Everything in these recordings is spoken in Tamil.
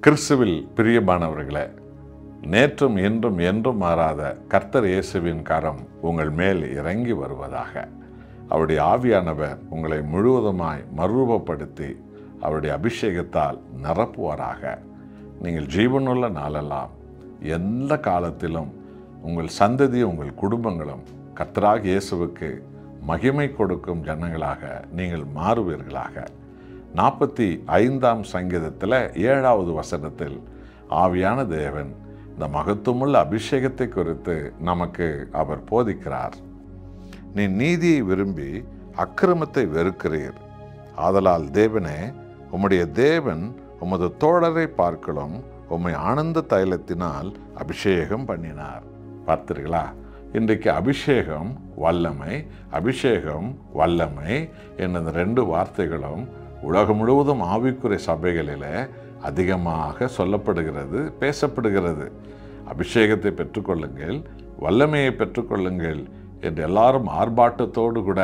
கிறிஸ்துவில் பிரியமானவர்களே, நேற்றும் இன்றும் என்றும் மாறாத கர்த்தர் இயேசுவின் கரம் உங்கள் மேல் இறங்கி வருவதாக. அவருடைய ஆவியானவர் உங்களை முழுவதுமாய் மறுரூபப்படுத்தி அவருடைய அபிஷேகத்தால் நிரப்புவாராக. நீங்கள் ஜீவனுள்ள நாளெல்லாம் எந்த காலத்திலும் உங்கள் சந்ததி உங்கள் குடும்பங்களும் கர்த்தராகிய இயேசுவுக்கு மகிமை கொடுக்கும் ஜனங்களாக நீங்கள் மாறுவீர்களாக. 45ஆம் சங்கீதத்தில் 7வது வசனத்தில் ஆவியான தேவன் இந்த மகத்துவமுள்ள அபிஷேகத்தை குறித்து நமக்கு அவர் போதிக்கிறார். நீ நீதியை விரும்பி அக்கிரமத்தை வெறுக்கிறீர், ஆதலால் தேவனே, உம்முடைய தேவன் உமது தோழரை பார்க்கலாம் உம்மை ஆனந்த தைலத்தினால் அபிஷேகம் பண்ணினார். பார்த்தீர்களா? இன்றைக்கு அபிஷேகம் வல்லமை, அபிஷேகம் வல்லமை என்ற 2 வார்த்தைகளும் உலகம் முழுவதும் ஆவிக்குரிய சபைகளில் அதிகமாக சொல்லப்படுகிறது, பேசப்படுகிறது. அபிஷேகத்தை பெற்றுக்கொள்ளுங்கள், வல்லமையை பெற்றுக்கொள்ளுங்கள் என்று எல்லாரும் ஆர்ப்பாட்டத்தோடு கூட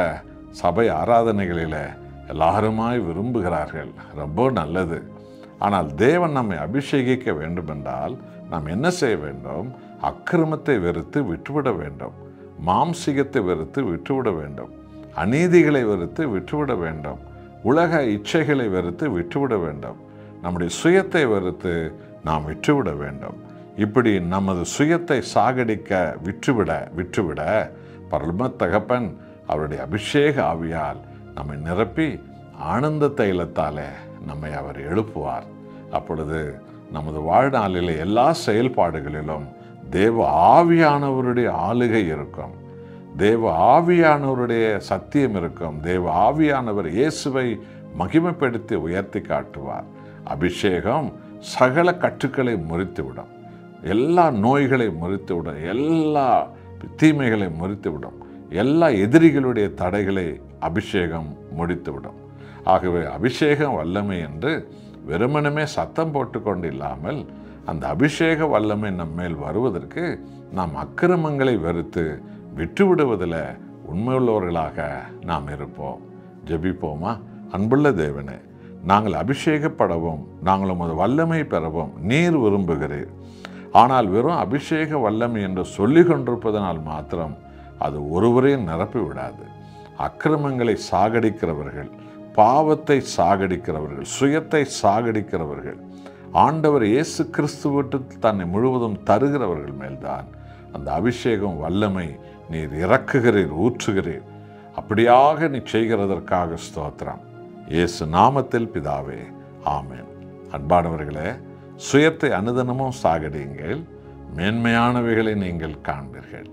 சபை ஆராதனைகளில் எல்லாருமாய் விரும்புகிறார்கள். ரொம்ப நல்லது. ஆனால் தேவன் நம்மை அபிஷேகிக்க வேண்டுமென்றால் நாம் என்ன செய்ய வேண்டும்? அக்கிரமத்தை வெறுத்து விட்டுவிட வேண்டும், மாம்சிகத்தை வெறுத்து விட்டுவிட வேண்டும், அநீதிகளை வெறுத்து விட்டுவிட வேண்டும், உலக இச்சைகளை வெறுத்து விட்டுவிட வேண்டும், நம்முடைய சுயத்தை வெறுத்து நாம் விட்டுவிட வேண்டும். இப்படி நமது சுயத்தை சாகடிக்க விட்டுவிட பரம தகப்பன் அவருடைய அபிஷேக ஆவியால் நம்மை நிரப்பி ஆனந்த தைலத்தாலே நம்மை அவர் எழுப்புவார். அப்பொழுது நமது வாழ்நாளில் எல்லா செயல்பாடுகளிலும் தேவ ஆவியானவருடைய ஆளுகை இருக்கும், தேவ ஆவியானவருடைய சத்தியம் இருக்கும். தேவ ஆவியானவர் இயேசுவை மகிமைப்படுத்தி உயர்த்தி காட்டுவார். அபிஷேகம் சகல கட்டுக்களை முறித்துவிடும், எல்லா நோய்களை முறித்துவிடும், எல்லா தீமைகளை முறித்துவிடும், எல்லா எதிரிகளுடைய தடைகளை அபிஷேகம் முடித்துவிடும். ஆகவே அபிஷேகம் வல்லமை என்று வெறுமனமே சத்தம் போட்டுக்கொண்டு இல்லாமல் அந்த அபிஷேக வல்லமை நம்மேல் வருவதற்கு நாம் அக்கிரமங்களை வெறுத்து விட்டுவிடுவதில் உண்மையுள்ளவர்களாக நாம் இருப்போம். ஜெபிப்போமா? அன்புள்ள தேவனே, நாங்கள் அபிஷேகப்படவும் நாங்கள் உமது வல்லமை பெறவும் நீர் விரும்புகிறீர். ஆனால் வெறும் அபிஷேக வல்லமை என்று சொல்லிக் கொண்டிருப்பதனால் மாத்திரம் அது ஒருவரையும் நிரப்பி விடாது. அக்கிரமங்களை சாகடிக்கிறவர்கள், பாவத்தை சாகடிக்கிறவர்கள், சுயத்தை சாகடிக்கிறவர்கள், ஆண்டவர் இயேசு கிறிஸ்துவிற்கு தன்னை முழுவதும் தருகிறவர்கள் மேல்தான் அந்த அபிஷேகம் வல்லமை நீர் இறக்குகிறீர், ஊற்றுகிறீர். அப்படியாக நீ செய்கிறதற்காக ஸ்தோத்திரம். இயேசு நாமத்தில் பிதாவே, ஆமென். அன்பானவர்களே, சுயத்தை அனுதினமும் சாகடியுங்கள், மேன்மையானவைகளை நீங்கள் காண்பீர்கள்.